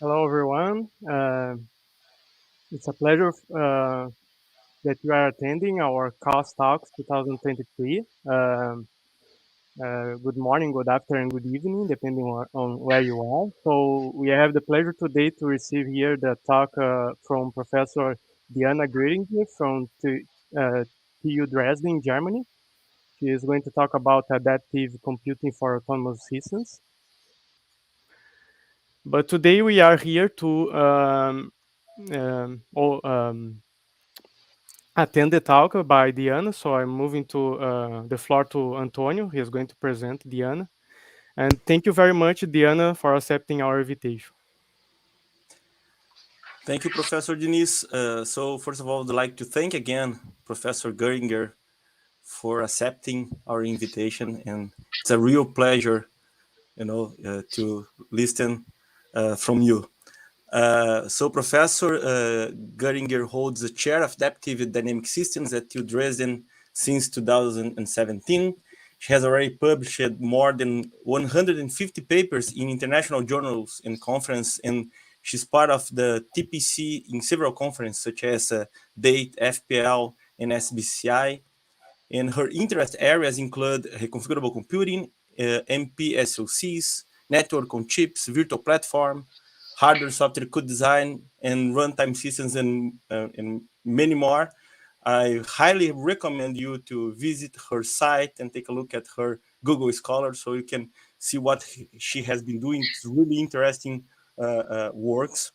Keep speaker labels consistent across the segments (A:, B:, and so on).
A: Hello, everyone. It's a pleasure that you are attending our CASS Talks 2023. Good morning, good afternoon, good evening, depending on where you are. So we have the pleasure today to receive here the talk from Professor Diana Gohringer from TU Dresden, Germany. She is going to talk about adaptive computing for autonomous systems. But today we are here to attend the talk by Diana. So I'm moving to the floor to Antonio. He is going to present Diana. And thank you very much, Diana, for accepting our invitation.
B: Thank you, Professor Diniz. So first of all, I'd like to thank again Professor Gohringer for accepting our invitation. And it's a real pleasure, to listen from you. So Professor Gohringer holds the chair of adaptive dynamic systems at TU Dresden since 2017. She has already published more than 150 papers in international journals and conferences, and she's part of the TPC in several conferences such as DATE, FPL, and SBCI. And her interest areas include reconfigurable computing, MPSoCs, network on chips, virtual platform, hardware software code design, and runtime systems, and many more. I highly recommend you to visit her site and take a look at her Google Scholar so you can see what she has been doing. It's really interesting works.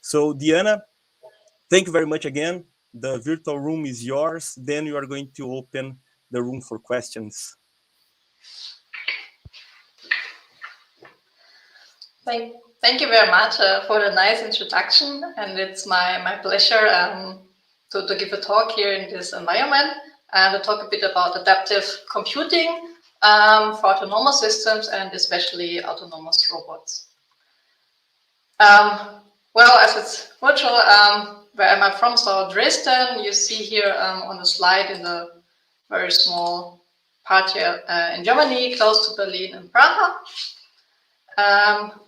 B: So Diana, thank you very much again. The virtual room is yours. Then you are going to open the room for questions.
C: Thank you very much for the nice introduction, and it's my pleasure to give a talk here in this environment and to talk a bit about adaptive computing for autonomous systems and especially autonomous robots. Well, as it's virtual, where am I from? So Dresden, you see here on the slide in the very small part here in Germany, close to Berlin and Prague.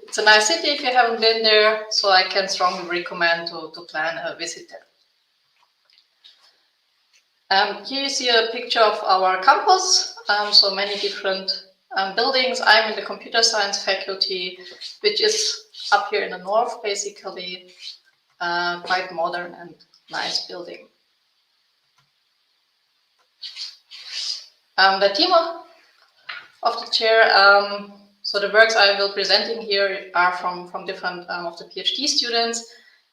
C: It's a nice city if you haven't been there, so I can strongly recommend to plan a visit there. Here you see a picture of our campus, so many different buildings. I'm in the computer science faculty, which is up here in the north, basically, quite modern and nice building. The team of the chair, so the works I will presenting here are from different of the PhD students.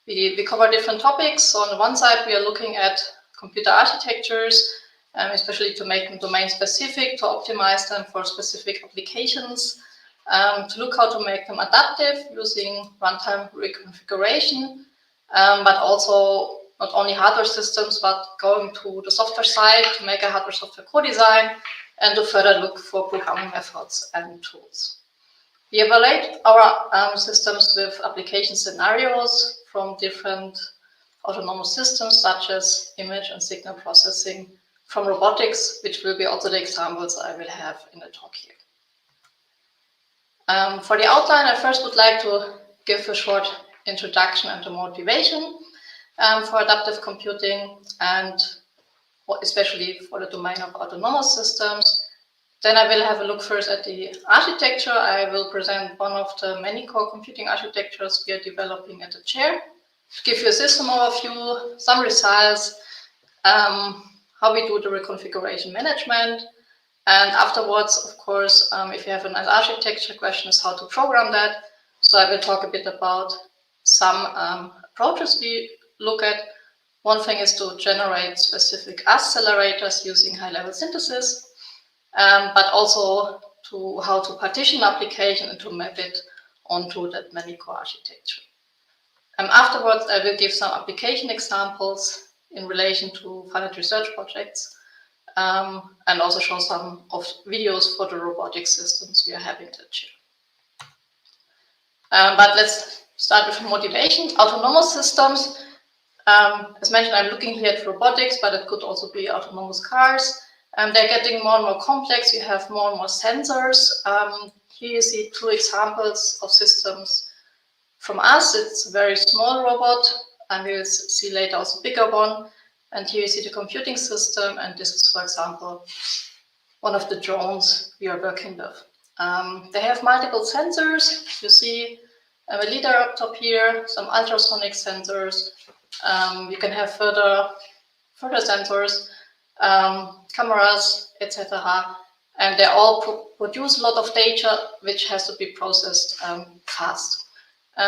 C: We cover different topics. So on the one side, we are looking at computer architectures, especially to make them domain specific, to optimize them for specific applications, to look how to make them adaptive using runtime reconfiguration, but also not only hardware systems, but going to the software side to make a hardware software co-design and to further look for programming methods and tools. We evaluate our systems with application scenarios from different autonomous systems, such as image and signal processing from robotics, which will be also the examples I will have in the talk here. For the outline, I first would like to give a short introduction and a motivation for adaptive computing, and especially for the domain of autonomous systems. Then I will have a look first at the architecture. I will present one of the Manycore computing architectures we are developing at the chair, to give you a system overview, some results, how we do the reconfiguration management, and afterwards, of course, if you have a nice architecture question, is how to program that. So I will talk a bit about some approaches we look at. One thing is to generate specific accelerators using high-level synthesis, but also to how to partition application and to map it onto that Manycore architecture. Afterwards, I will give some application examples in relation to finite research projects, and also show some of videos for the robotic systems we are having at the chair. But let's start with motivation. Autonomous systems, as mentioned, I'm looking here at robotics, but it could also be autonomous cars. They're getting more and more complex. You have more and more sensors. Here you see two examples of systems From us, it's a very small robot, and we will see later also a bigger one. And here you see the computing system, and this is, for example, one of the drones we are working with. They have multiple sensors. You see a leader up top here, some ultrasonic sensors. You can have further sensors, cameras, etc. And they all produce a lot of data which has to be processed fast.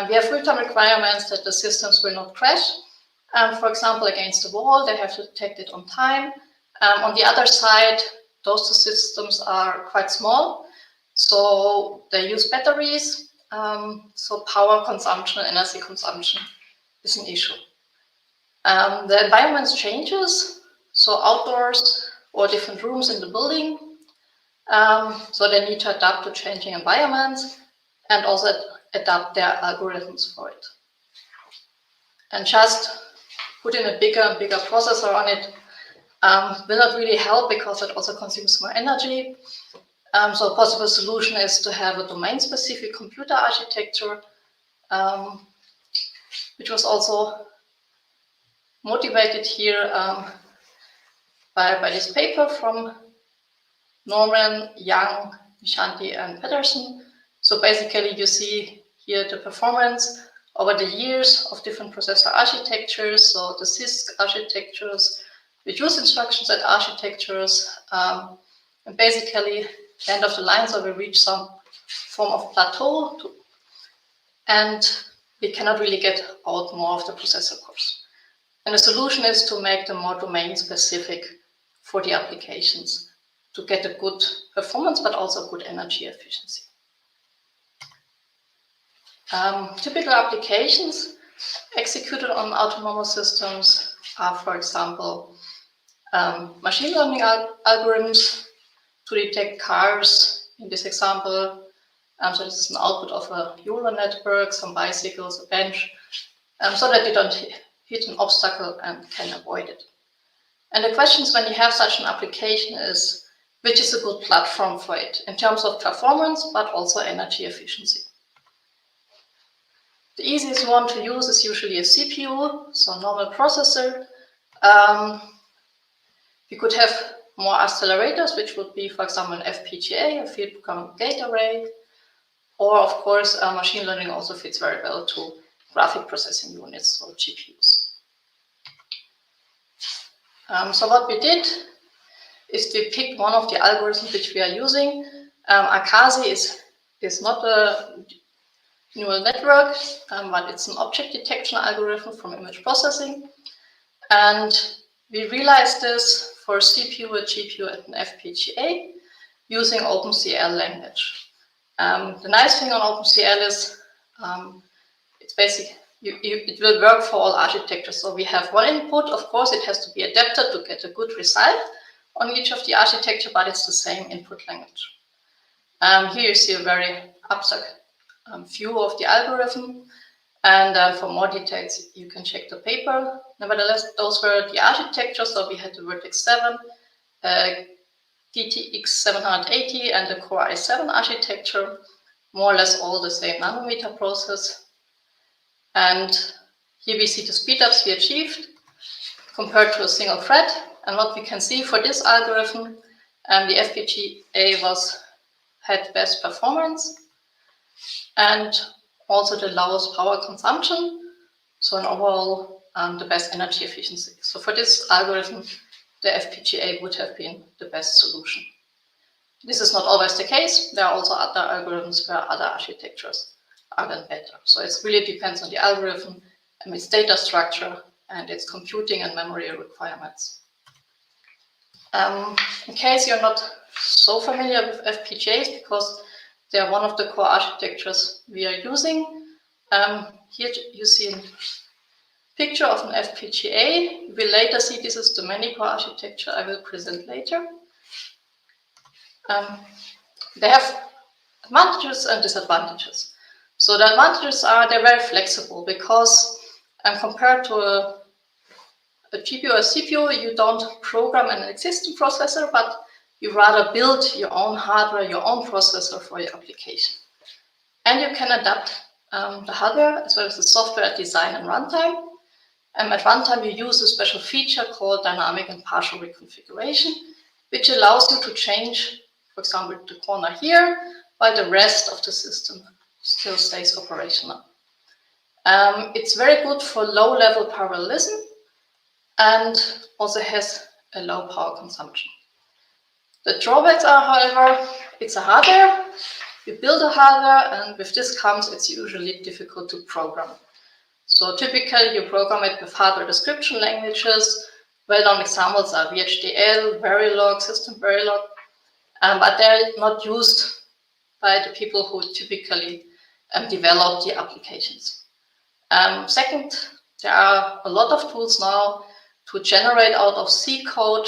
C: We have real-time requirements that the systems will not crash. For example, against the wall, they have to detect it on time. On the other side, those two systems are quite small, so they use batteries, so power consumption, energy consumption is an issue. The environment changes, so outdoors or different rooms in the building, so they need to adapt to changing environments and also adapt their algorithms for it. And just putting a bigger and bigger processor on it will not really help because it also consumes more energy. So a possible solution is to have a domain-specific computer architecture, which was also motivated here by this paper from Norman, Young, Vishanti, and Peterson. So basically you see here the performance over the years of different processor architectures, so the CISC architectures, reduce instruction set architectures, and basically the end of the line, so we reach some form of plateau, and we cannot really get out more of the processor cores. And the solution is to make them more domain specific for the applications to get a good performance, but also good energy efficiency. Typical applications executed on autonomous systems are, for example, machine learning algorithms to detect cars. In this example, so this is an output of a neural network, some bicycles, a bench, so that you don't hit an obstacle and can avoid it. And the questions when you have such an application is, which is a good platform for it in terms of performance, but also energy efficiency. The easiest one to use is usually a CPU, so a normal processor. We could have more accelerators, which would be, for example, an FPGA, a field programming gate array, or of course, machine learning also fits very well to graphic processing units, so GPUs. So what we did is we picked one of the algorithms which we are using. AKAZE is not a neural network, but it's an object detection algorithm from image processing. And we realized this for a CPU, a GPU, and an FPGA using OpenCL language. The nice thing on OpenCL is it's basic. It will work for all architectures. So we have one input. Of course, it has to be adapted to get a good result on each of the architecture, but it's the same input language. Here you see a very abstract view of the algorithm. And for more details, you can check the paper. Nevertheless, those were the architectures. So we had the Vertex 7, GTX 780, and the Core i7 architecture, more or less all the same nanometer process. And here we see the speedups we achieved compared to a single thread. And what we can see for this algorithm, the FPGA had best performance and also the lowest power consumption. So in overall, the best energy efficiency. So for this algorithm, the FPGA would have been the best solution. This is not always the case. There are also other algorithms where other architectures are then better. So it really depends on the algorithm and its data structure and its computing and memory requirements. In case you're not so familiar with FPGAs, because they are one of the core architectures we are using, here you see a picture of an FPGA. You will later see this is the Manycore architecture I will present later. They have advantages and disadvantages. So the advantages are they're very flexible because compared to a GPU or CPU, you don't program an existing processor, but you rather build your own hardware, your own processor for your application. And you can adapt the hardware as well as the software at design and runtime. At runtime, you use a special feature called dynamic and partial reconfiguration, which allows you to change, for example, the corner here, while the rest of the system still stays operational. It's very good for low-level parallelism and also has a low power consumption. The drawbacks are, however, it's a hardware. You build a hardware, and with this comes, it's usually difficult to program. So typically, you program it with hardware description languages. Well-known examples are VHDL, Verilog, System Verilog, but they're not used by the people who typically develop the applications. Second, there are a lot of tools now to generate out of C code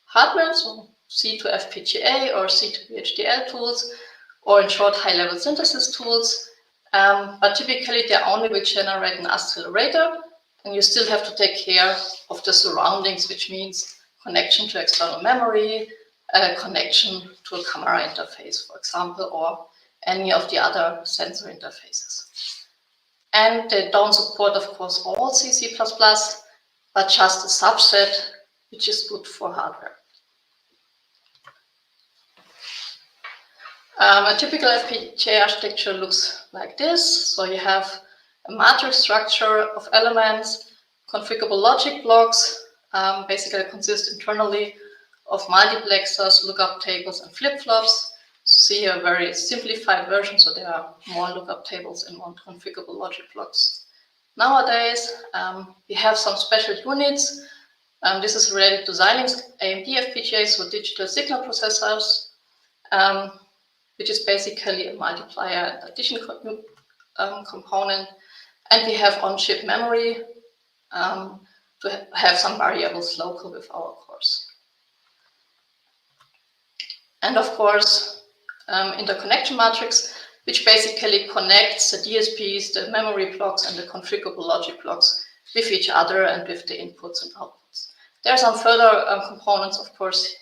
C: hardware, so C to FPGA or C to VHDL tools, or in short, high-level synthesis tools. But typically, they only will generate an accelerator, and you still have to take care of the surroundings, which means connection to external memory, connection to a camera interface, for example, or any of the other sensor interfaces. And they don't support, of course, all C++, but just a subset, which is good for hardware. A typical FPGA architecture looks like this. So you have a matrix structure of elements, configurable logic blocks, basically consist internally of multiplexers, lookup tables, and flip-flops. See a very simplified version, so there are more lookup tables and more configurable logic blocks. Nowadays, we have some special units. This is related to Xilinx AMD FPGAs, so digital signal processors, which is basically a multiplier and addition component. And we have on-chip memory to have some variables local with our cores. And of course, interconnection matrix, which basically connects the DSPs, the memory blocks, and the configurable logic blocks with each other and with the inputs and outputs. There are some further components, of course,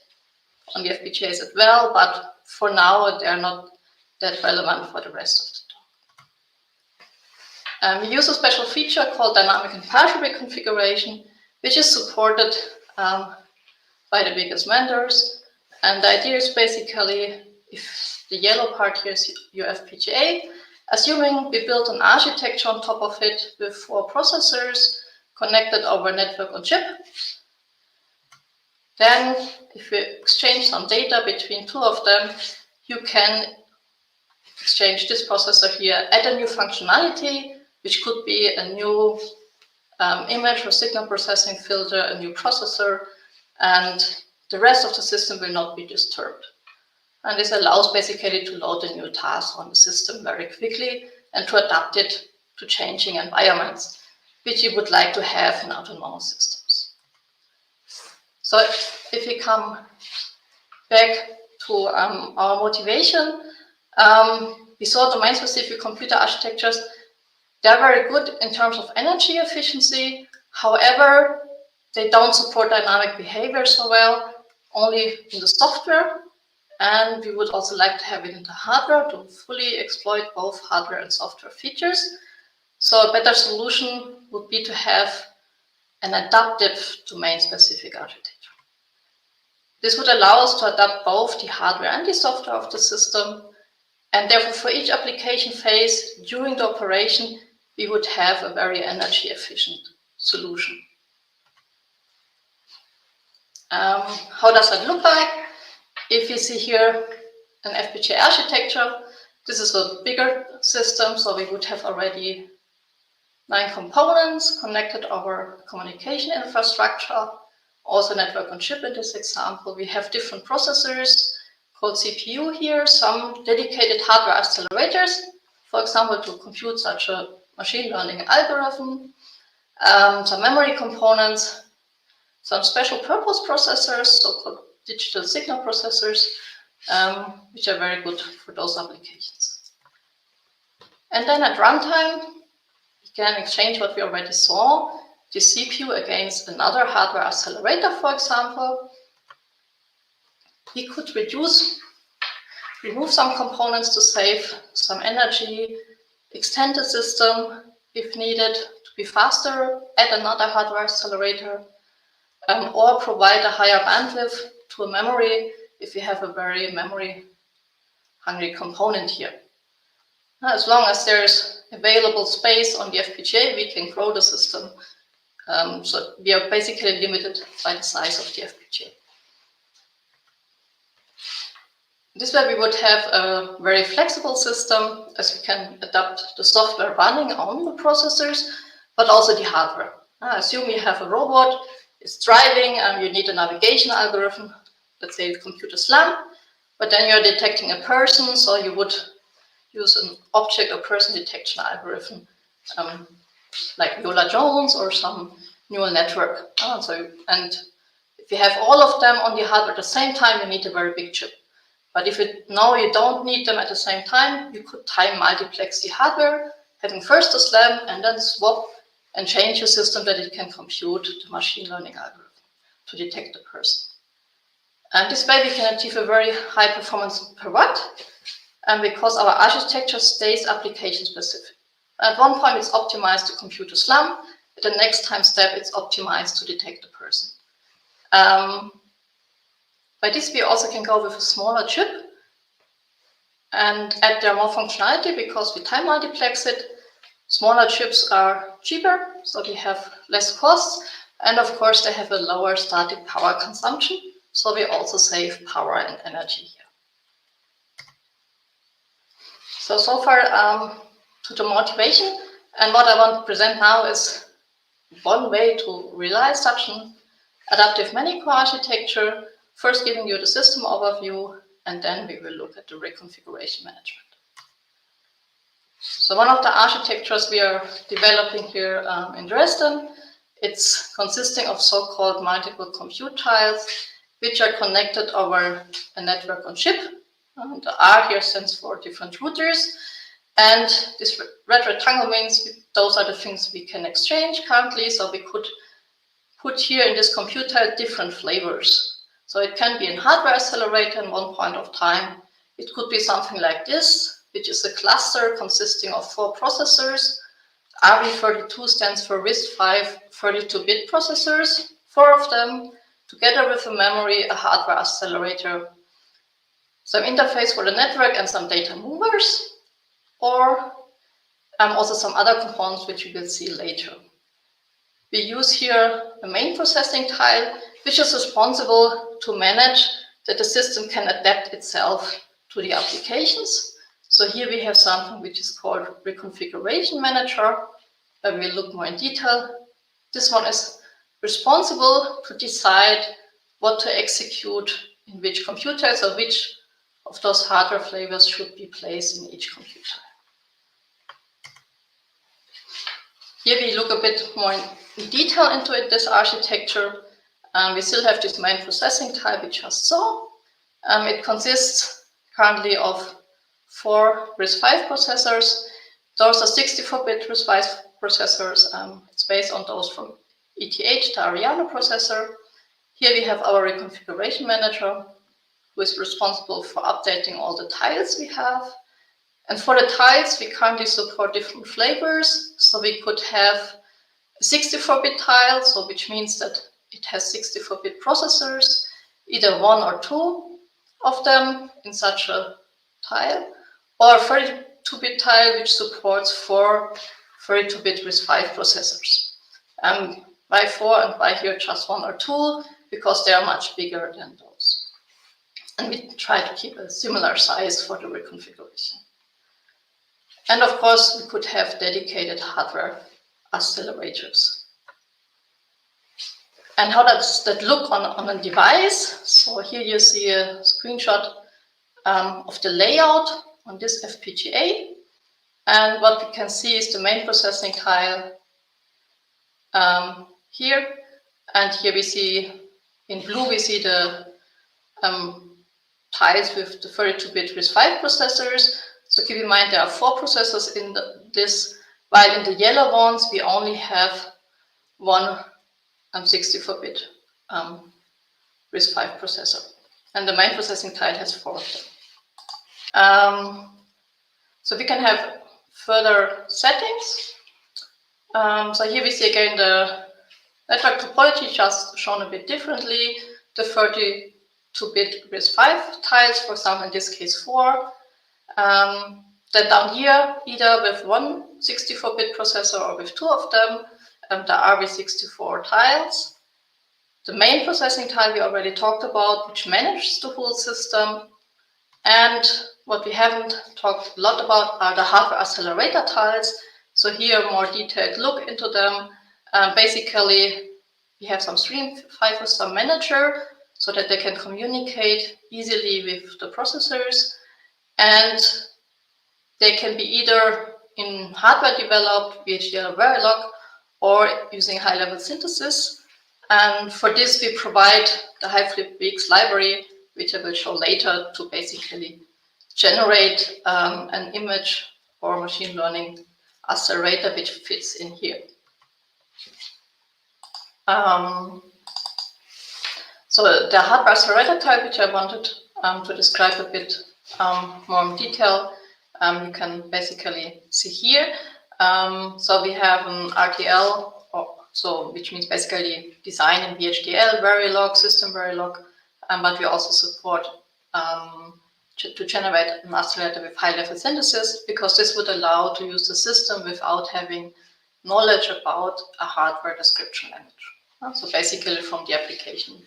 C: on the FPGAs as well, but for now, they are not that relevant for the rest of the talk. We use a special feature called dynamic and partial reconfiguration, which is supported by the biggest vendors. And the idea is basically, if the yellow part here is your FPGA, assuming we built an architecture on top of it with 4 processors connected over network on chip, then if we exchange some data between 2 of them, you can exchange this processor here, add a new functionality, which could be a new image or signal processing filter, a new processor, and the rest of the system will not be disturbed. And this allows basically to load a new task on the system very quickly and to adapt it to changing environments, which you would like to have in autonomous systems. So if we come back to our motivation, we saw domain-specific computer architectures. They're very good in terms of energy efficiency. However, they don't support dynamic behavior so well, only in the software. And we would also like to have it in the hardware to fully exploit both hardware and software features. So a better solution would be to have an adaptive domain-specific architecture. This would allow us to adapt both the hardware and the software of the system. And therefore, for each application phase during the operation, we would have a very energy efficient solution. How does that look like? If you see here an FPGA architecture, this is a bigger system, so we would have already 9 components connected over communication infrastructure, also network on chip in this example. We have different processors called CPU here, some dedicated hardware accelerators, for example, to compute such a machine learning algorithm, some memory components, some special purpose processors, so-called digital signal processors, which are very good for those applications. And then at runtime, we can exchange what we already saw, the CPU against another hardware accelerator, for example. We could remove some components to save some energy, extend the system if needed to be faster, add another hardware accelerator, or provide a higher bandwidth to a memory if you have a very memory-hungry component here. As long as there's available space on the FPGA, we can grow the system. So we are basically limited by the size of the FPGA. This way we would have a very flexible system, as we can adapt the software running on the processors, but also the hardware. Assume you have a robot, it's driving, and you need a navigation algorithm, let's say computer SLAM, but then you're detecting a person, so you would use an object or person detection algorithm, like Yola Jones or some neural network. And if you have all of them on the hardware at the same time, you need a very big chip. But if you know you don't need them at the same time, you could time multiplex the hardware, having first a SLAM and then swap and change the system that it can compute the machine learning algorithm to detect the person. And this way we can achieve a very high performance per watt, and because our architecture stays application specific. At one point it's optimized to compute a SLAM, at the next time step it's optimized to detect the person. By this, we also can go with a smaller chip and add there more functionality because we time multiplex it. Smaller chips are cheaper, so they have less costs, and of course they have a lower static power consumption, so we also save power and energy here. So far to the motivation, and what I want to present now is one way to realize such an adaptive Manycore architecture. First giving you the system overview, and then we will look at the reconfiguration management. So one of the architectures we are developing here in Dresden, it's consisting of so-called multiple compute tiles, which are connected over a network on chip. The R here stands for different routers, and this red rectangle means those are the things we can exchange currently, so we could put here in this compute tile different flavors. So it can be a hardware accelerator in one point of time. It could be something like this, which is a cluster consisting of 4 processors. RV32 stands for RISC-V 32-bit processors, 4 of them, together with a memory, a hardware accelerator, some interface for the network and some data movers, or also some other components which we will see later. We use here a main processing tile, which is responsible to manage that the system can adapt itself to the applications. So here we have something which is called Reconfiguration Manager, where we look more in detail. This one is responsible to decide what to execute in which computer, so which of those hardware flavors should be placed in each computer. Here we look a bit more in detail into this architecture. We still have this main processing tile we just saw. It consists currently of 4 RISC-V processors. Those are 64-bit RISC-V processors. It's based on those from ETH, the Ariane processor. Here we have our reconfiguration manager, who is responsible for updating all the tiles we have. And for the tiles, we currently support different flavors. So we could have a 64-bit tile, so which means that it has 64-bit processors, either 1 or 2 of them in such a tile, or a 32-bit tile which supports 4 32-bit RISC-V processors. Why 4 and why here just 1 or 2? Because they are much bigger than those. And we try to keep a similar size for the reconfiguration. And of course, we could have dedicated hardware accelerators. And how does that look on a device? So here you see a screenshot of the layout on this FPGA. And what we can see is the main processing tile here. And here we see, in blue, we see the tiles with the 32-bit RISC-V processors. So keep in mind there are 4 processors in this, while in the yellow ones we only have 1 64-bit RISC-V processor. And the main processing tile has 4 of them. So we can have further settings. So here we see again the network topology just shown a bit differently. The 32-bit RISC-V tiles, for example, in this case 4. Then down here, either with one 64-bit processor or with 2 of them, the RV64 tiles. The main processing tile we already talked about, which manages the whole system. And what we haven't talked a lot about are the hardware accelerator tiles. So here, a more detailed look into them. Basically, we have some stream file system manager so that they can communicate easily with the processors. And they can be either in hardware developed, VHDL or Verilog, or using high-level synthesis. And for this, we provide the HiFlipWeeks library, which I will show later, to basically generate an image or machine learning accelerator which fits in here. So the hardware accelerator type, which I wanted to describe a bit more in detail, you can basically see here. So we have an RTL, which means basically design in VHDL, Verilog, system Verilog, but we also support to generate an accelerator with high-level synthesis, because this would allow to use the system without having knowledge about a hardware description language. So basically from the application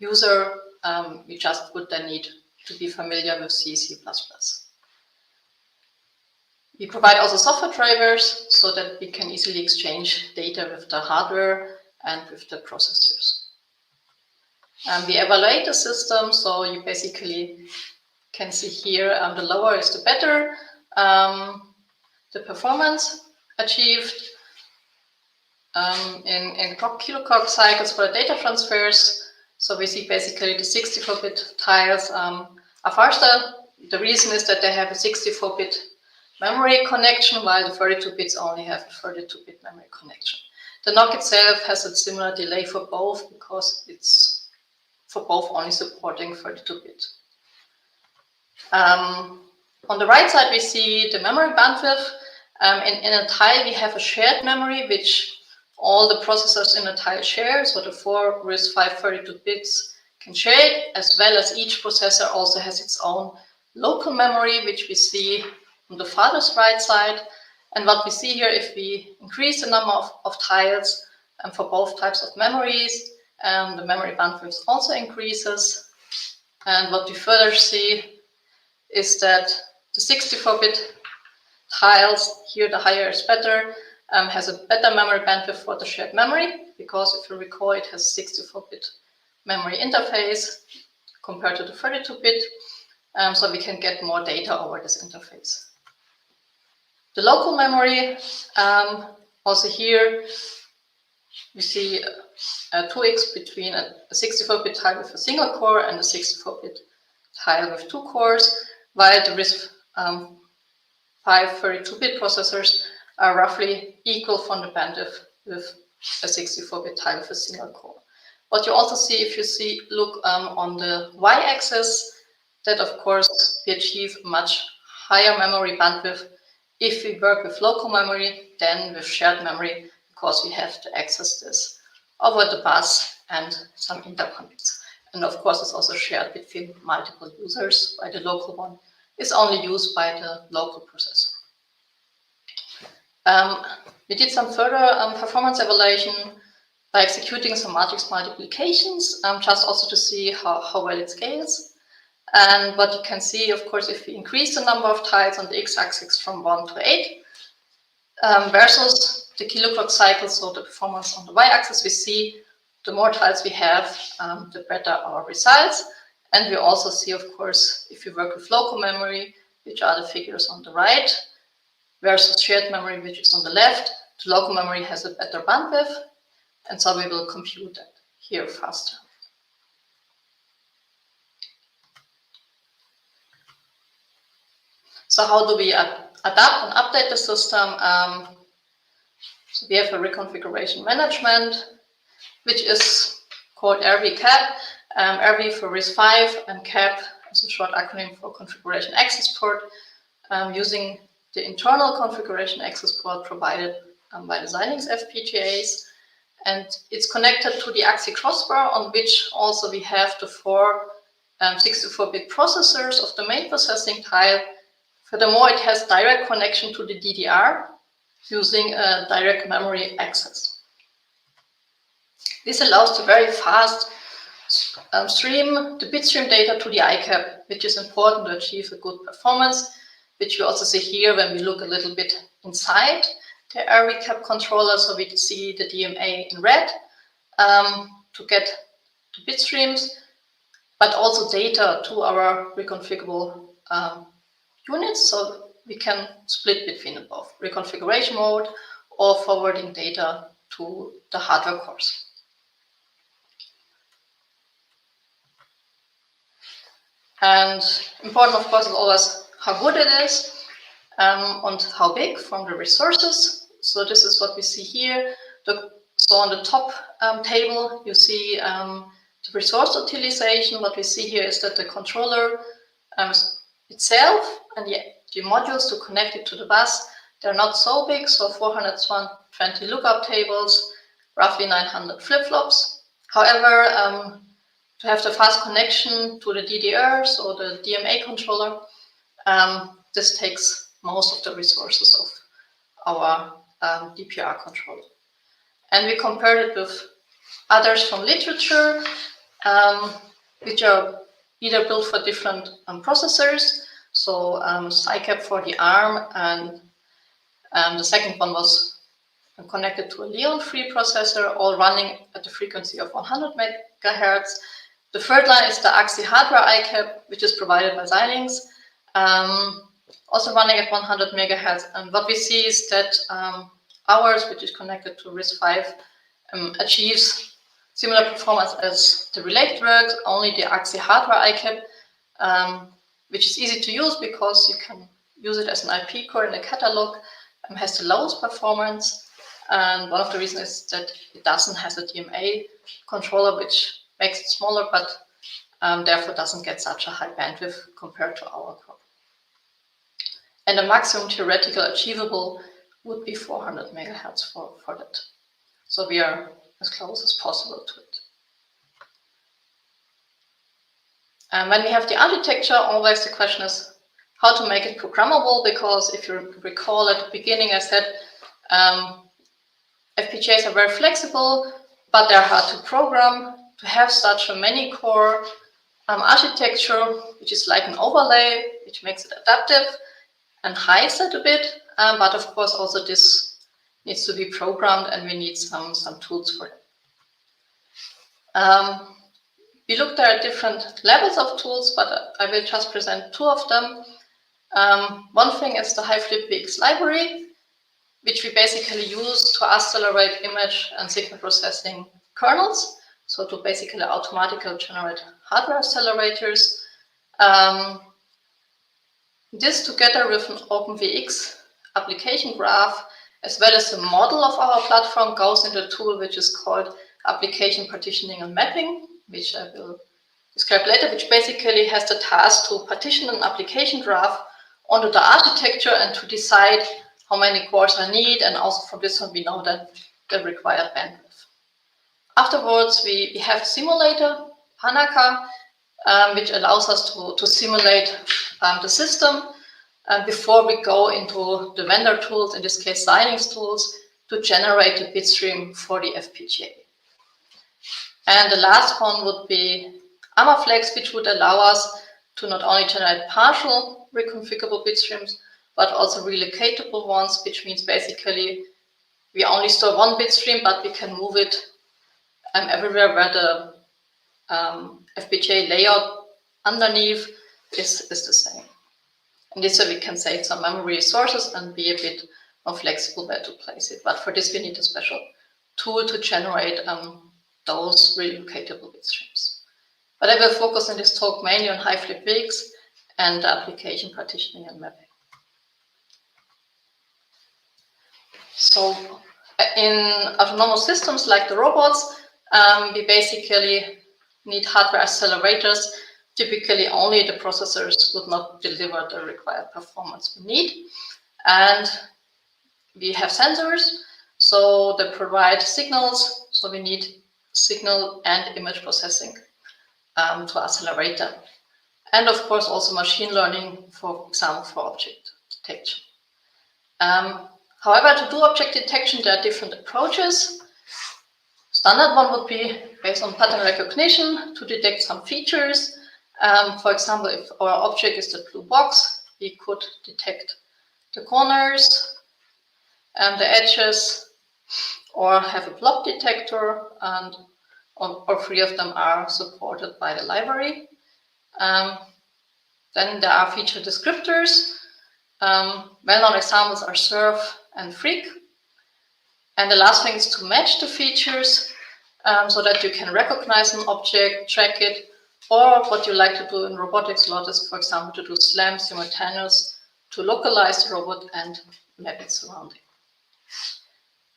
C: user, we just would then need to be familiar with C, C++. We provide also software drivers so that we can easily exchange data with the hardware and with the processors. We evaluate the system, so you basically can see here, the lower is the better, the performance achieved in kiloclock cycles for the data transfers. So we see basically the 64-bit tiles are faster. The reason is that they have a 64-bit memory connection, while the 32 bits only have a 32-bit memory connection. The NOC itself has a similar delay for both, because it's for both only supporting 32-bit. On the right side, we see the memory bandwidth. In a tile, we have a shared memory, which all the processors in a tile share. So the 4 RISC-V 32 bits can share it, as well as each processor also has its own local memory, which we see on the farthest right side. And what we see here, if we increase the number of tiles for both types of memories, the memory bandwidth also increases. And what we further see is that the 64-bit tiles, here the higher is better, has a better memory bandwidth for the shared memory, because if you recall, it has 64-bit memory interface compared to the 32-bit, so we can get more data over this interface. The local memory, also here, we see a 2x between a 64-bit tile with a single core and a 64-bit tile with 2 cores, while the RISC-V 32-bit processors are roughly equal from the bandwidth with a 64-bit tile with a single core. What you also see, if you look on the y-axis, that of course we achieve much higher memory bandwidth if we work with local memory than with shared memory, because we have to access this over the bus and some interconnects. And of course, it's also shared between multiple users, while the local one is only used by the local processor. We did some further performance evaluation by executing some matrix multiplications, just also to see how well it scales. And what you can see, of course, if we increase the number of tiles on the x-axis from 1 to 8 versus the kiloclock cycle, so the performance on the y-axis, we see the more tiles we have, the better our results. And we also see, of course, if we work with local memory, which are the figures on the right, versus shared memory, which is on the left, the local memory has a better bandwidth, and so we will compute that here faster. So how do we adapt and update the system? So we have a reconfiguration management, which is called RV-CAP. RV for RISC-V and CAP is a short acronym for configuration access port. Using the internal configuration access port provided by the Xilinx FPGAs, and it's connected to the AKAZE crossbar, on which also we have the four 64-bit processors of the main processing type. Furthermore, it has direct connection to the DDR using a direct memory access. This allows to very fast stream the bitstream data to the ICAP, which is important to achieve a good performance, which we also see here when we look a little bit inside the recap controller. So we see the DMA in red to get the bit streams, but also data to our reconfigurable units. So we can split between both reconfiguration mode or forwarding data to the hardware cores. And important, of course, is always how good it is and how big from the resources. So this is what we see here. So on the top table, you see the resource utilization. What we see here is that the controller itself and the modules to connect it to the bus, they're not so big. So 420 lookup tables, roughly 900 flip-flops. However, to have the fast connection to the DDR, so the DMA controller, this takes most of the resources of our DPR controller. And we compared it with others from literature, which are either built for different processors. So CyCap for the ARM, and the second one was connected to a Leon-free processor, all running at the frequency of 100 MHz. The third line is the AKAZE hardware ICAP, which is provided by Xilinx, also running at 100 MHz. And what we see is that ours, which is connected to RISC-V, achieves similar performance as the related works, only the AKAZE hardware ICAP, which is easy to use because you can use it as an IP core in the catalog, has the lowest performance. And one of the reasons is that it doesn't have a DMA controller, which makes it smaller, but therefore doesn't get such a high bandwidth compared to our core. And the maximum theoretical achievable would be 400 MHz for that. So we are as close as possible to it. And when we have the architecture, always the question is how to make it programmable, because if you recall at the beginning, I said FPGAs are very flexible, but they're hard to program. To have such a Manycore architecture, which is like an overlay, which makes it adaptive and hides it a bit, but of course also this needs to be programmed, and we need some tools for it. We looked at different levels of tools, but I will just present two of them. One thing is the HiFlipBX library, which we basically use to accelerate image and signal processing kernels. So to basically automatically generate hardware accelerators. This together with an OpenVX application graph, as well as the model of our platform, goes into a tool which is called application partitioning and mapping, which I will describe later, which basically has the task to partition an application graph onto the architecture and to decide how many cores I need, and also from this one we know that the required bandwidth. Afterwards, we have simulator, Hanaka, which allows us to simulate the system before we go into the vendor tools, in this case Xilinx tools, to generate the bitstream for the FPGA. And the last one would be AmaFlex, which would allow us to not only generate partial reconfigurable bitstreams, but also relocatable ones, which means basically we only store one bitstream, but we can move it everywhere where the FPGA layout underneath is the same. And this way we can save some memory resources and be a bit more flexible where to place it. But for this we need a special tool to generate those relocatable bitstreams. But I will focus in this talk mainly on HiFlipBX and application partitioning and mapping. So in autonomous systems like the robots, we basically need hardware accelerators. Typically only the processors would not deliver the required performance we need. And we have sensors, so they provide signals. So we need signal and image processing to Accelerator. And of course, also machine learning, for example, for object detection. However, to do object detection, there are different approaches. Standard one would be based on pattern recognition to detect some features. For example, if our object is the blue box, we could detect the corners and the edges, or have a blob detector, and all three of them are supported by the library. Then there are feature descriptors. Well-known examples are surf and freak. And the last thing is to match the features so that you can recognize an object, track it, or what you like to do in robotics a lot is, for example, to do SLAM simultaneous to localize the robot and map its surrounding.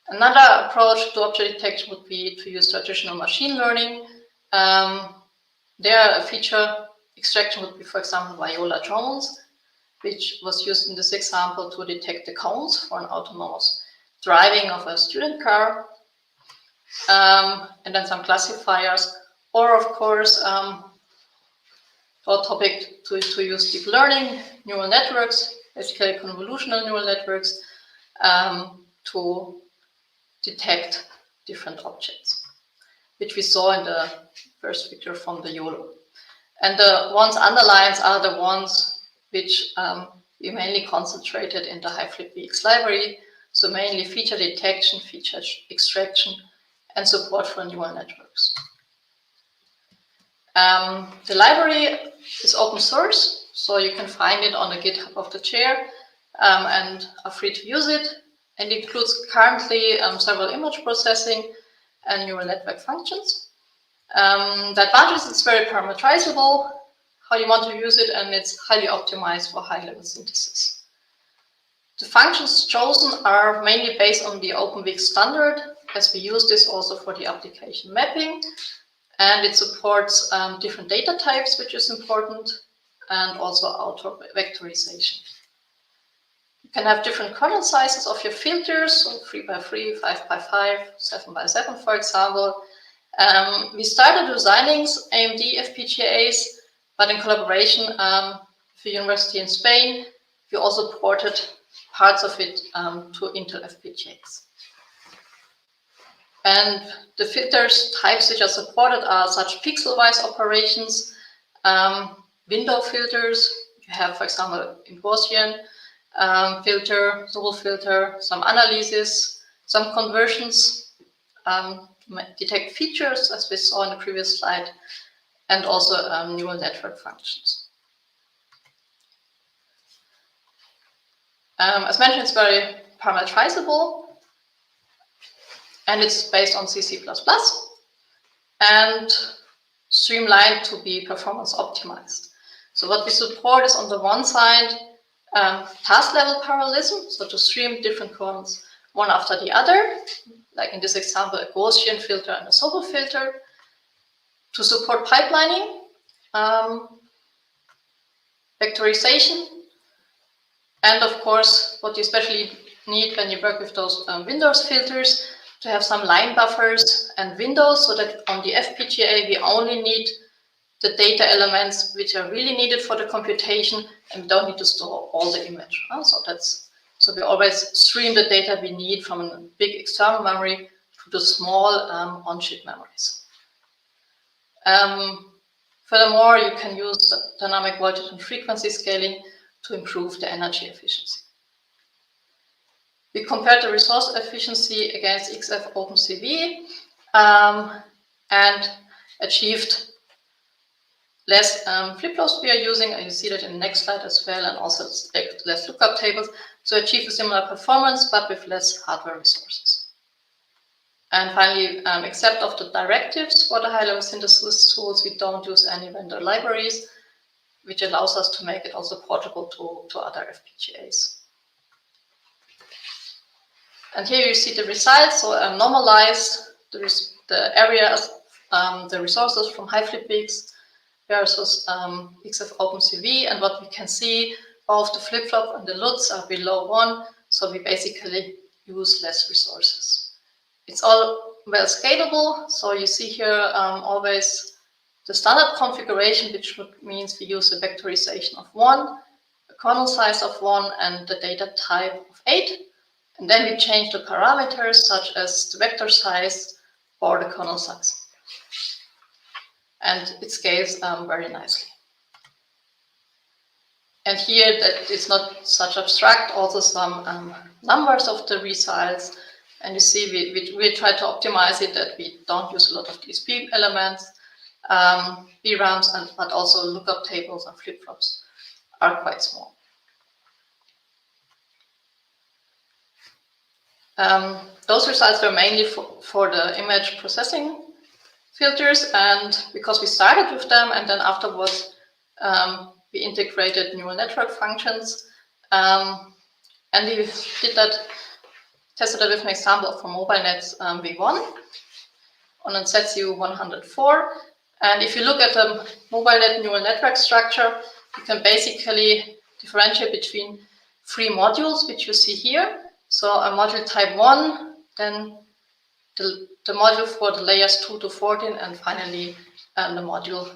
C: Another approach to object detection would be to use traditional machine learning. There, a feature extraction would be, for example, Viola drones, which was used in this example to detect the cones for an autonomous driving of a student car, and then some classifiers, or of course, for topic to use deep learning, neural networks, basically convolutional neural networks, to detect different objects, which we saw in the first picture from the YOLO. And the ones underlines are the ones which we mainly concentrated in the HiFLipBX library, so mainly feature detection, feature extraction, and support for neural networks. The library is open source, so you can find it on the GitHub of the chair and are free to use it. And it includes currently several image processing and neural network functions. The advantage is it's very parameterizable, how you want to use it, and it's highly optimized for high-level synthesis. The functions chosen are mainly based on the OpenVIX standard, as we use this also for the application mapping. And it supports different data types, which is important, and also auto vectorization. You can have different kernel sizes of your filters, so 3 by 3, 5 by 5, 7 by 7, for example. We started designing AMD FPGAs, but in collaboration with the university in Spain, we also ported parts of it to Intel FPGAs. And the filters types which are supported are such pixel-wise operations, window filters. You have, for example, in Gaussian filter, Zool filter, some analysis, some conversions, detect features, as we saw in the previous slide, and also neural network functions. As mentioned, it's very parameterizable, and it's based on C++, and streamlined to be performance optimized. So what we support is, on the one side, task level parallelism, so to stream different kernels one after the other, like in this example, a Gaussian filter and a Sobel filter, to support pipelining, vectorization, and of course, what you especially need when you work with those Windows filters, to have some line buffers and windows, so that on the FPGA we only need the data elements which are really needed for the computation, and we don't need to store all the image. So we always stream the data we need from a big external memory to the small on-chip memories. Furthermore, you can use dynamic voltage and frequency scaling to improve the energy efficiency. We compared the resource efficiency against XF OpenCV and achieved less flip flops we are using, and you see that in the next slide as well, and also less lookup tables, so achieve a similar performance but with less hardware resources. And finally, except of the directives for the high-level synthesis tools, we don't use any vendor libraries, which allows us to make it also portable to other FPGAs. And here you see the results. So normalize the areas, the resources from HiFLipBX versus XF OpenCV. And what we can see both the flip-flop and the LUTs are below 1, so we basically use less resources. It's all well scalable, so you see here always the standard configuration, which means we use a vectorization of 1, a kernel size of 1, and the data type of 8. And then we change the parameters such as the vector size or the kernel size. And it scales very nicely. And here, that it's not such abstract, also some numbers of the results. And you see, we try to optimize it that we don't use a lot of DSP elements, VRAMs, but also lookup tables and flip-flops are quite small. Those results were mainly for the image processing filters, and because we started with them, and then afterwards we integrated neural network functions, and we did that, tested it with an example for mobile nets V1 on a ZCU 104. And if you look at the mobile net neural network structure, you can basically differentiate between 3 modules, which you see here. So a module type 1, then the module for the layers 2 to 14, and finally the module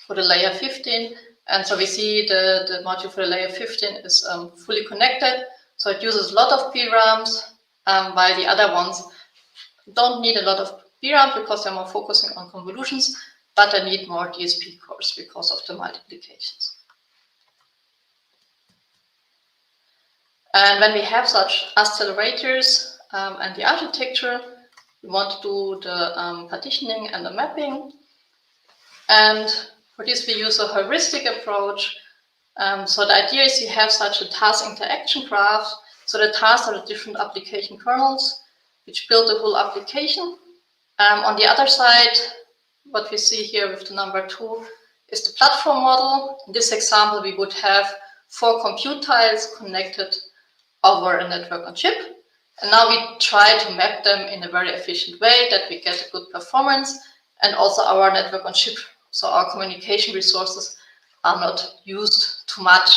C: for the layer 15. And so we see the module for the layer 15 is fully connected. So it uses a lot of VRAMs, while the other ones don't need a lot of VRAMs because they're more focusing on convolutions, but they need more DSP cores because of the multiplications. And when we have such accelerators and the architecture, we want to do the partitioning and the mapping. And for this, we use a heuristic approach. So the idea is you have such a task interaction graph. So the tasks are the different application kernels, which build the whole application. On the other side, what we see here with the number 2 is the platform model. In this example, we would have 4 compute tiles connected over a network on chip. And now we try to map them in a very efficient way that we get a good performance, and also our network on chip. So our communication resources are not used too much,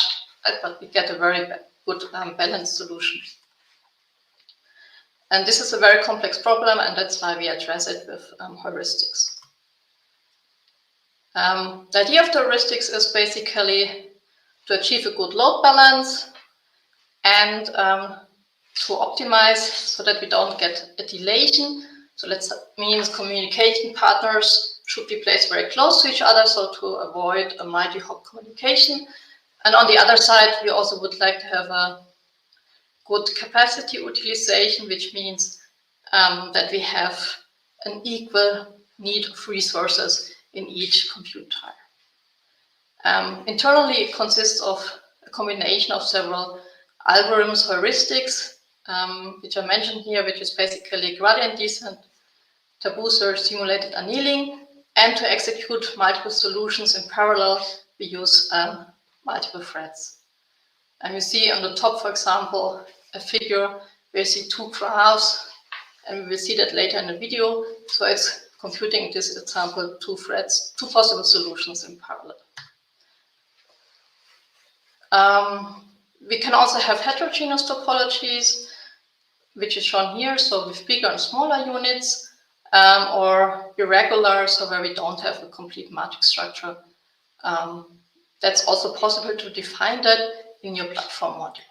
C: but we get a very good balanced solution. And this is a very complex problem, and that's why we address it with heuristics. The idea of the heuristics is basically to achieve a good load balance and to optimize so that we don't get a delation. So that means communication partners should be placed very close to each other, so to avoid a multi-hop communication. And on the other side, we also would like to have a good capacity utilization, which means that we have an equal need of resources in each compute tile. Internally, it consists of a combination of several algorithms, heuristics, which I mentioned here, which is basically gradient descent, taboo-search, simulated annealing, and to execute multiple solutions in parallel, we use multiple threads. And you see on the top, for example, a figure where you see 2 graphs, and we will see that later in the video. So it's computing this example, 2 threads, 2 possible solutions in parallel. We can also have heterogeneous topologies, which is shown here, so with bigger and smaller units, or irregular, so where we don't have a complete matrix structure. That's also possible to define that in your platform module.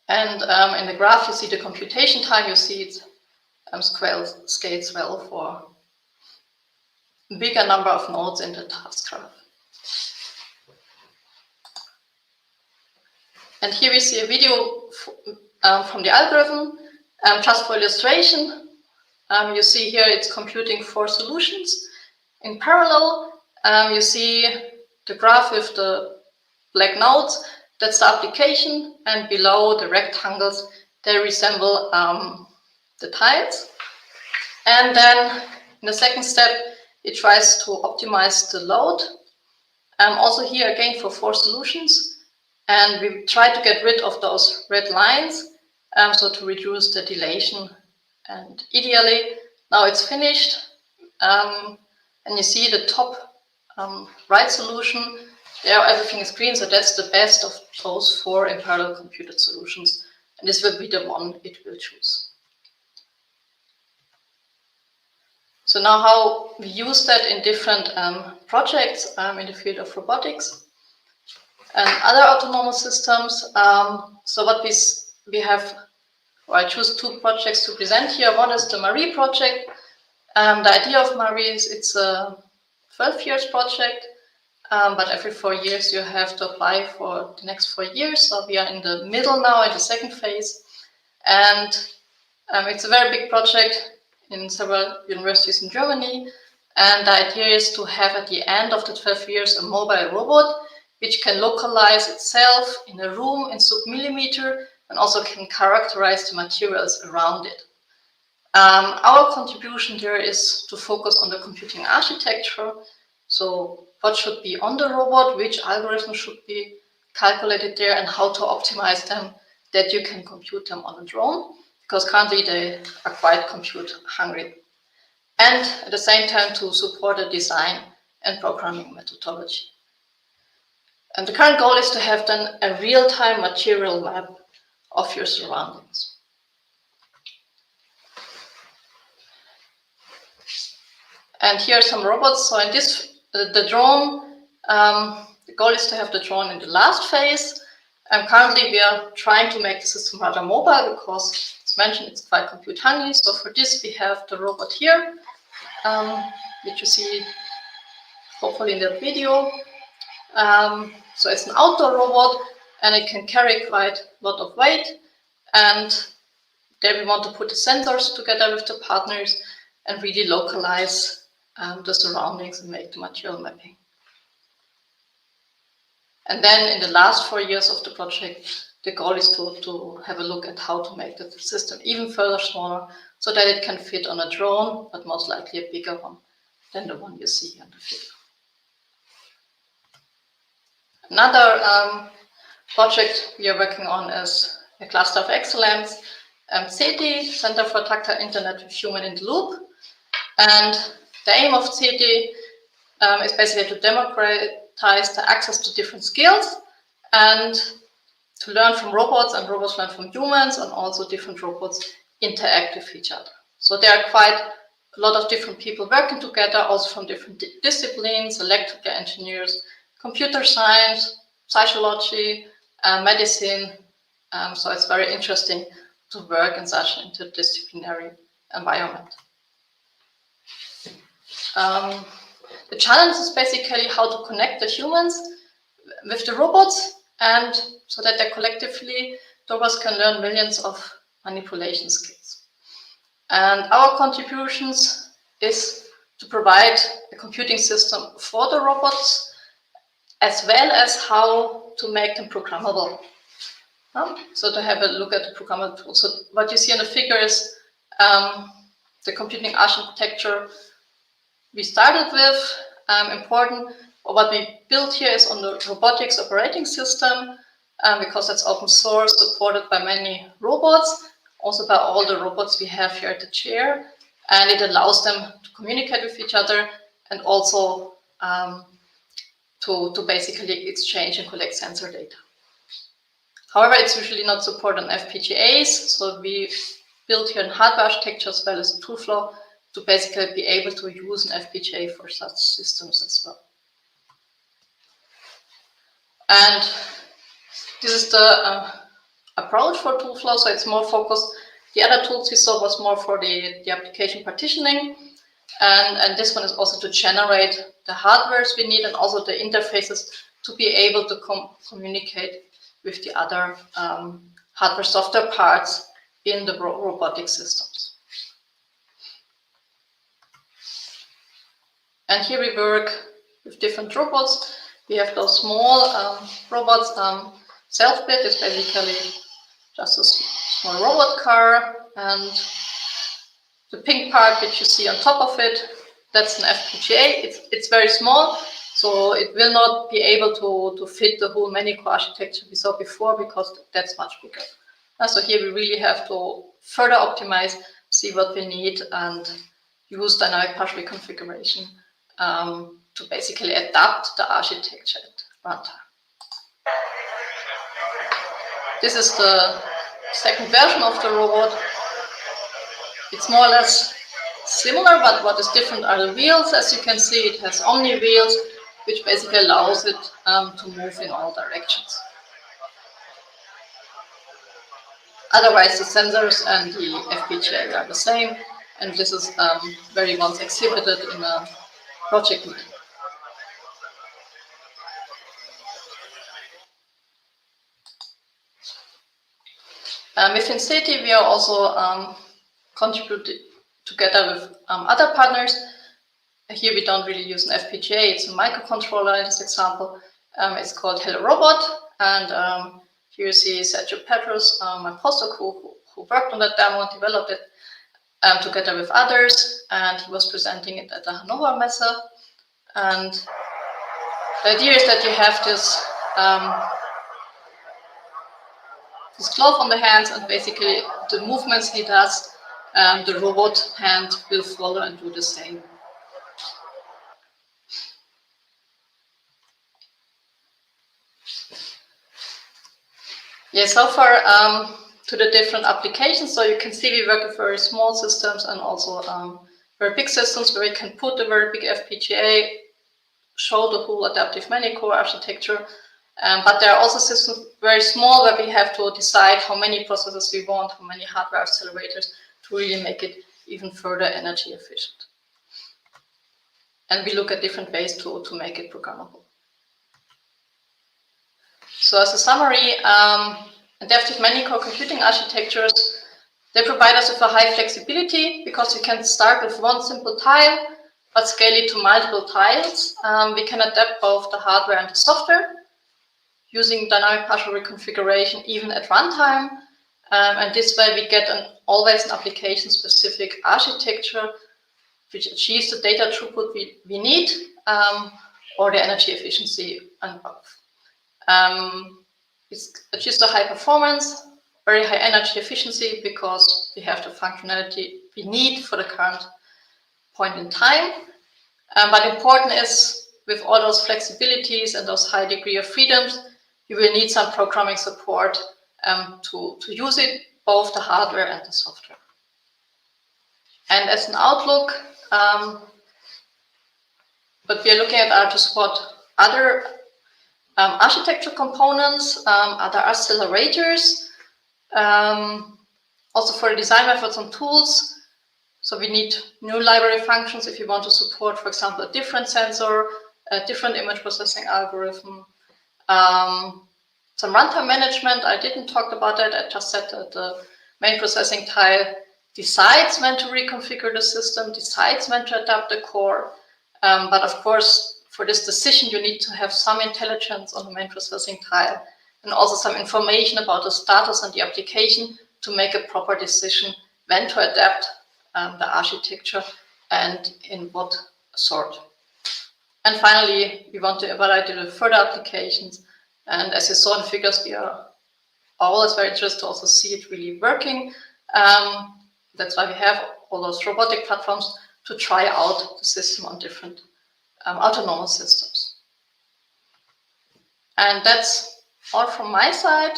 C: And in the graph, you see the computation time. You see it scales well for a bigger number of nodes in the task graph. And here we see a video from the algorithm. Just for illustration, you see here it's computing 4 solutions. In parallel, you see the graph with the black nodes. That's the application, and below the rectangles, they resemble the tiles. And then in the second step, it tries to optimize the load. Also here again for 4 solutions. And we try to get rid of those red lines, so to reduce the dilation. And ideally, now it's finished. And you see the top right solution there everything is green, so that's the best of those 4 in parallel computed solutions, and this will be the one it will choose. So now how we use that in different projects in the field of robotics and other autonomous systems. So what we have, or I choose 2 projects to present here. One is the Marie project. The idea of Marie is it's a 12 years project, but every 4 years you have to apply for the next 4 years. So we are in the middle now, in the second phase. And it's a very big project in several universities in Germany. And the idea is to have at the end of the 12 years a mobile robot which can localize itself in a room in sub-millimeter and also can characterize the materials around it. Our contribution there is to focus on the computing architecture. So what should be on the robot, which algorithms should be calculated there, and how to optimize them that you can compute them on a drone, because currently they are quite compute hungry. And at the same time to support the design and programming methodology. And the current goal is to have then a real-time material map of your surroundings. And here are some robots. So in this, the drone, the goal is to have the drone in the last phase. And currently we are trying to make the system rather mobile because, as mentioned, it's quite compute hungry. So for this, we have the robot here, which you see hopefully in the video. So it's an outdoor robot and it can carry quite a lot of weight. And there we want to put the sensors together with the partners and really localize the surroundings and make the material mapping. And then in the last 4 years of the project, the goal is to have a look at how to make the system even further smaller so that it can fit on a drone, but most likely a bigger one than the one you see on the figure. Another project we are working on is a cluster of excellence, CeTI, Center for Tactile Internet with Human in the Loop. And the aim of CeTI is basically to democratize the access to different skills and to learn from robots, and robots learn from humans, and also different robots interact with each other. So there are quite a lot of different people working together, also from different disciplines, electrical engineers, computer science, psychology, medicine. So it's very interesting to work in such an interdisciplinary environment. The challenge is basically how to connect the humans with the robots, and so that they collectively, the robots can learn millions of manipulation skills. And our contributions is to provide a computing system for the robots, as well as how to make them programmable. So to have a look at the programmable tool. So what you see on the figure is the computing architecture we started with. Important, what we built here is on the robotics operating system, because that's open source, supported by many robots, also by all the robots we have here at the chair, and it allows them to communicate with each other and also to basically exchange and collect sensor data. However, it's usually not supported on FPGAs, so we built here in hardware architecture as well as a tool flow to basically be able to use an FPGA for such systems as well. And this is the approach for tool flow, so it's more focused. The other tools we saw was more for the application partitioning, and this one is also to generate the hardwares we need and also the interfaces to be able to communicate with the other hardware software parts in the robotic systems. And here we work with different robots. We have those small robots. Self-bid is basically just a small robot car, and the pink part which you see on top of it, that's an FPGA. It's very small, so it will not be able to fit the whole Manycore architecture we saw before, because that's much bigger. So here we really have to further optimize, see what we need, and use dynamic partial reconfiguration to basically adapt the architecture runtime. This is the second version of the robot. It's more or less similar, but what is different are the wheels. As you can see, it has omni wheels, which basically allows it to move in all directions. Otherwise, the sensors and the FPGA are the same, and this is very once exhibited in a project meeting. Within CeTI, we are also contributing together with other partners. Here we don't really use an FPGA, it's a microcontroller in this example. It's called Hello Robot, and here you see Sergio Petros, my postdoc who worked on that demo and developed it together with others, and he was presenting it at the Hannover Messe. And the idea is that you have this this glove on the hands, and basically the movements he does, the robot hand will follow and do the same. Yeah, so far to the different applications. So you can see we work with very small systems and also very big systems where we can put a very big FPGA, show the whole adaptive Manycore architecture. But there are also systems very small where we have to decide how many processors we want, how many hardware accelerators to really make it even further energy efficient. And we look at different ways to make it programmable. So as a summary, adaptive Manycore computing architectures, they provide us with a high flexibility because we can start with one simple tile, but scale it to multiple tiles. We can adapt both the hardware and the software using dynamic partial reconfiguration even at runtime. And this way we get always an application-specific architecture which achieves the data throughput we need or the energy efficiency and both. It achieves a high performance, very high energy efficiency because we have the functionality we need for the current point in time. But important is with all those flexibilities and those high degree of freedoms, you will need some programming support to use it, both the hardware and the software. And as an outlook, what we are looking at are to support other architecture components, other accelerators, also for design methods and tools. So we need new library functions if you want to support, for example, a different sensor, a different image processing algorithm. Some runtime management, I didn't talk about that. I just said that the main processing tile decides when to reconfigure the system, decides when to adapt the core. But of course, for this decision, you need to have some intelligence on the main processing tile and also some information about the status and the application to make a proper decision when to adapt the architecture and in what sort. And finally, we want to evaluate the further applications. And as you saw in figures, we are always very interested to also see it really working. That's why we have all those robotic platforms to try out the system on different autonomous systems. And that's all from my side.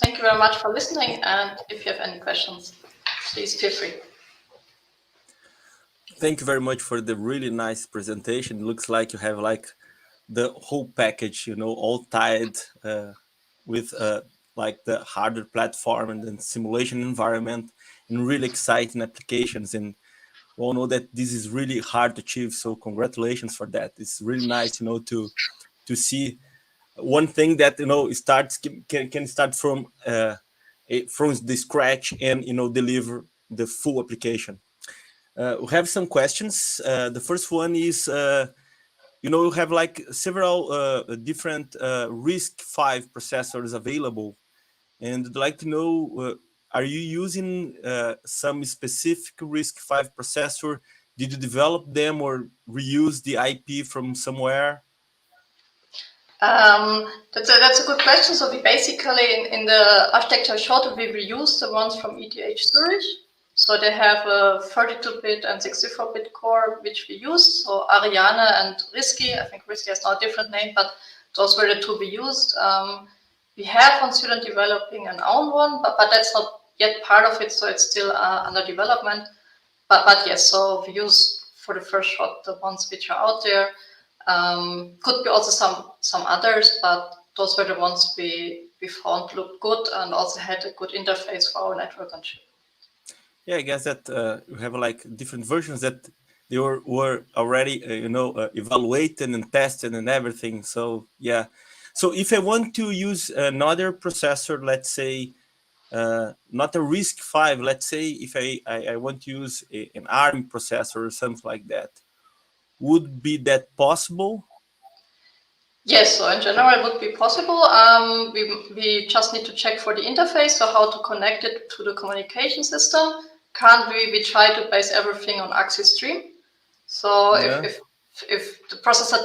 C: Thank you very much for listening. And if you have any questions, please feel free.
B: Thank you very much for the really nice presentation. It looks like you have like the whole package, you know, all tied with like the hardware platform and then simulation environment and really exciting applications. And we all know that this is really hard to achieve. So congratulations for that. It's really nice, you know, to see one thing that, you know, starts can start from the scratch and, you know, deliver the full application. We have some questions. The first one is, you know, you have like several different RISC-V processors available, and I'd like to know, are you using some specific RISC-V processor? Did you develop them or reuse the IP from somewhere?
C: That's a good question. So we basically, in the architecture short, we reuse the ones from ETH Zurich. So they have a 32-bit and 64-bit core, which we use. So Ariane and Risky, I think Risky has now a different name, but those were the two we used. We have one student developing an own one, but that's not yet part of it, so it's still under development. But yes, so we use for the first shot the ones which are out there. Could be also some others, but those were the ones we found looked good and also had a good interface for our network on chip.
B: Yeah, I guess that you have like different versions that they were already evaluated and tested and everything. So yeah, so if I want to use another processor, let's say not a RISC-V, let's say if I want to use an ARM processor or something like that, would be that possible?
C: Yes, so in general it would be possible. We just need to check for the interface, so how to connect it to the communication system. Currently, we try to base everything on AKAZE stream. So
B: Yeah.
C: if the processor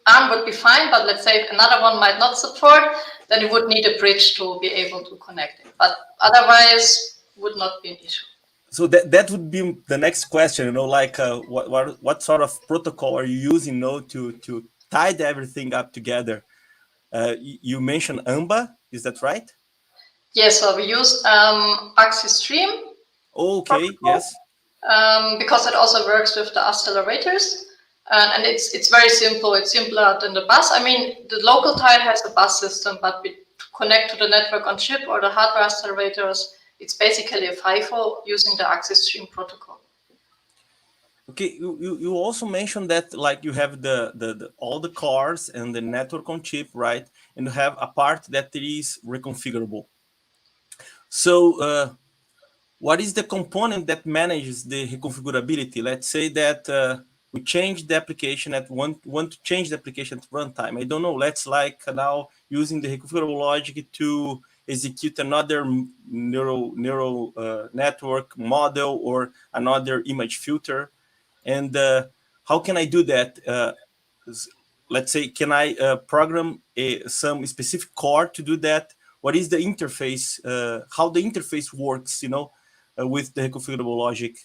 C: ARM would be fine, but let's say another one might not support, then you would need a bridge to be able to connect it. But otherwise, would not be an issue.
B: So that would be the next question, like what sort of protocol are you using, to tie everything up together? You mentioned AMBA, is that right?
C: Yes, so we use AKAZE stream.
B: Okay,
C: protocol,
B: yes.
C: Because it also works with the accelerators. And it's very simple. It's simpler than the bus. I mean, the local tile has a bus system, but we connect to the network on chip or the hardware accelerators. It's basically a FIFO using the AKAZE stream protocol.
B: Okay, you also mentioned that like you have the all the cars and the network on chip, right? And you have a part that is reconfigurable. So what is the component that manages the reconfigurability? Let's say that we change the application want to change the application at runtime. I don't know. Let's like now using the reconfigurable logic to execute another neural network model or another image filter. And how can I do that? Let's say, can I program some specific core to do that? What is the interface? How the interface works? With the reconfigurable logic?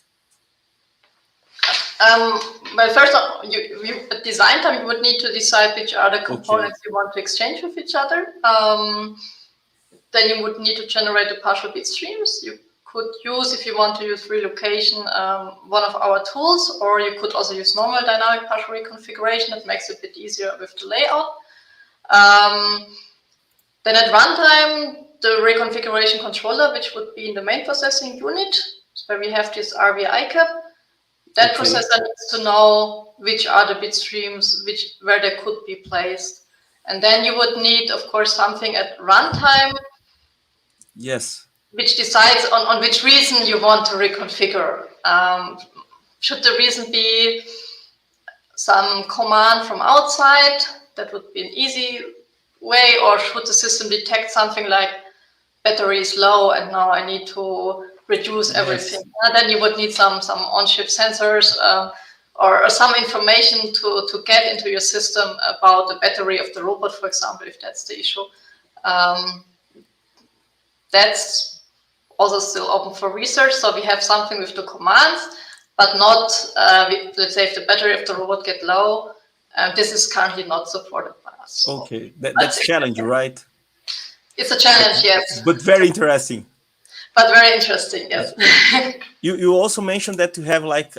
C: Well, first, at design time, you would need to decide which are the components you want to exchange with each other. Then you would need to generate the partial bit streams. You could use, if you want to use relocation, one of our tools, or you could also use normal dynamic partial reconfiguration. That makes it a bit easier with the layout. Then at runtime, the reconfiguration controller, which would be in the main processing unit, where we have this RVI cap. That processor needs to know which are the bit streams, where they could be placed. And then you would need, of course, something at runtime.
B: Yes.
C: Which decides on which reason you want to reconfigure. Should the reason be some command from outside? That would be an easy way. Or should the system detect something like battery is low and now I need to reduce everything? Yes. Then you would need some on-chip sensors or some information to get into your system about the battery of the robot, for example, if that's the issue. That's also still open for research. So we have something with the commands, but not, let's say if the battery of the robot get low, this is currently not supported by us.
B: Okay, that's challenging, right?
C: It's a challenge, yes.
B: But very interesting.
C: But very interesting, yes.
B: You also mentioned that you have like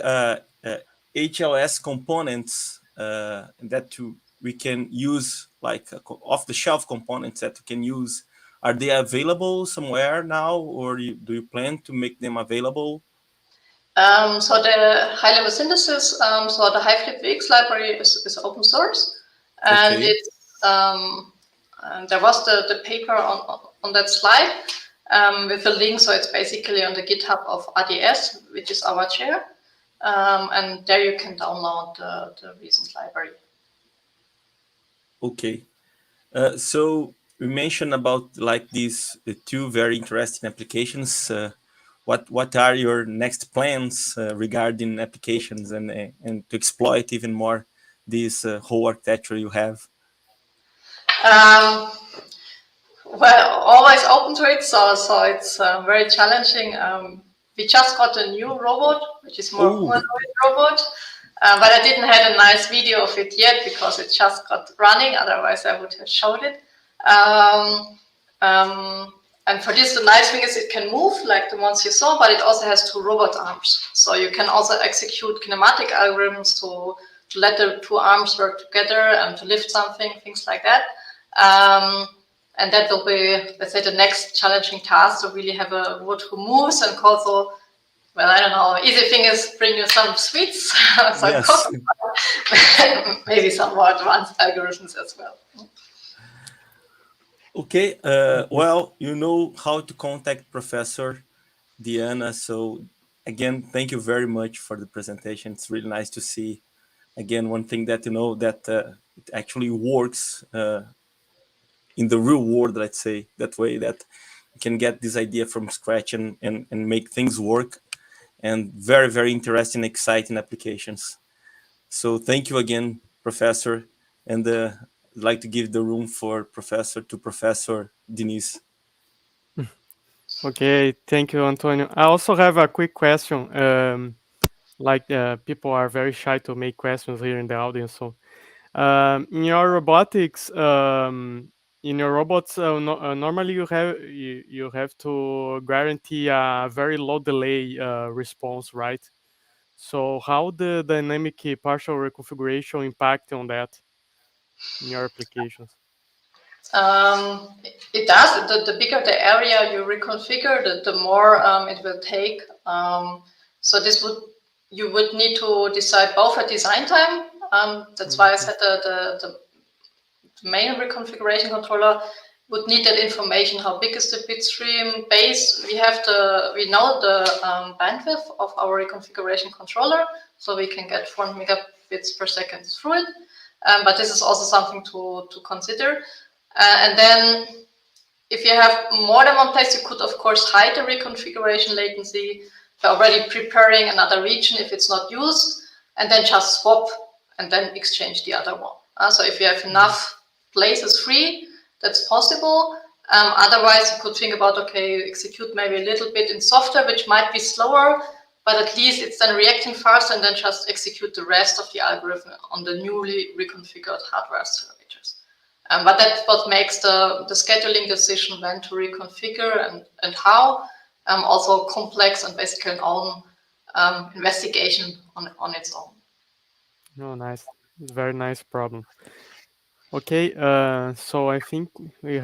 B: HLS components that we can use, like off-the-shelf components that we can use. Are they available somewhere now, or do you plan to make them available?
C: So the high-level synthesis, so the HiFlipVX library is open source, and it's there was the paper on that slide with a link. So it's basically on the GitHub of RDS, which is our chair, and there you can download the recent library.
B: Okay, so we mentioned about like these two very interesting applications. What are your next plans regarding applications and to exploit even more this whole architecture you have?
C: Well, always open to it. So it's very challenging. We just got a new robot, which is more humanoid robot. But I didn't have a nice video of it yet because it just got running. Otherwise, I would have showed it. And for this, the nice thing is it can move like the ones you saw, but it also has two robot arms. So you can also execute kinematic algorithms to let the two arms work together and to lift something, things like that. And that will be, let's say, the next challenging task, to really have a robot who moves and also, well, I don't know, easy thing is bring you some sweets, some
B: Yes.
C: coffee, maybe some more advanced algorithms as well.
B: Okay. Well, you know how to contact Professor Diana. So again, thank you very much for the presentation. It's really nice to see. Again, one thing that you know that it actually works in the real world. Let's say that way, that you can get this idea from scratch and make things work, and very, very interesting, exciting applications. So thank you again, Professor, and I'd like to give the room for Professor Denise.
A: Okay, thank you, Antonio. I also have a quick question. People are very shy to make questions here in the audience. So, in your robotics, in your robots, normally you have to guarantee a very low delay response, right? So, how the dynamic partial reconfiguration impact on that in your applications?
C: It does. The bigger the area you reconfigure, the more it will take. So you would need to decide both a design time. That's why I said the main reconfiguration controller would need that information. How big is the bit stream base? We know the bandwidth of our reconfiguration controller, so we can get 4 megabits per second through it. But this is also something to consider. And then if you have more than one place, you could, of course, hide the reconfiguration latency by already preparing another region if it's not used, and then just swap and then exchange the other one. So if you have enough places free, that's possible. Otherwise, you could think about, okay, execute maybe a little bit in software, which might be slower, but at least it's then reacting faster, and then just execute the rest of the algorithm on the newly reconfigured hardware accelerators. But that's what makes the scheduling decision when to reconfigure and how also complex and basically an own investigation on its own.
A: Oh, nice. It's a very nice problem. Okay, so I think we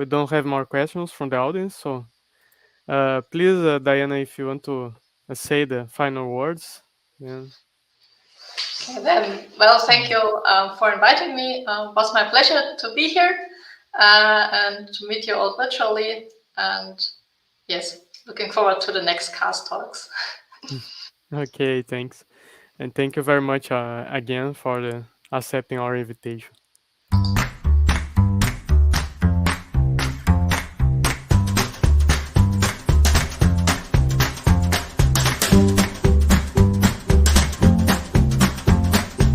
A: don't have more questions from the audience. So, please, Diana, if you want to say the final words. Yeah.
C: Okay, then, well, thank you for inviting me. It was my pleasure to be here and to meet you all virtually. And yes, looking forward to the next CASS talks.
A: Okay, thanks, and thank you very much again for accepting our invitation.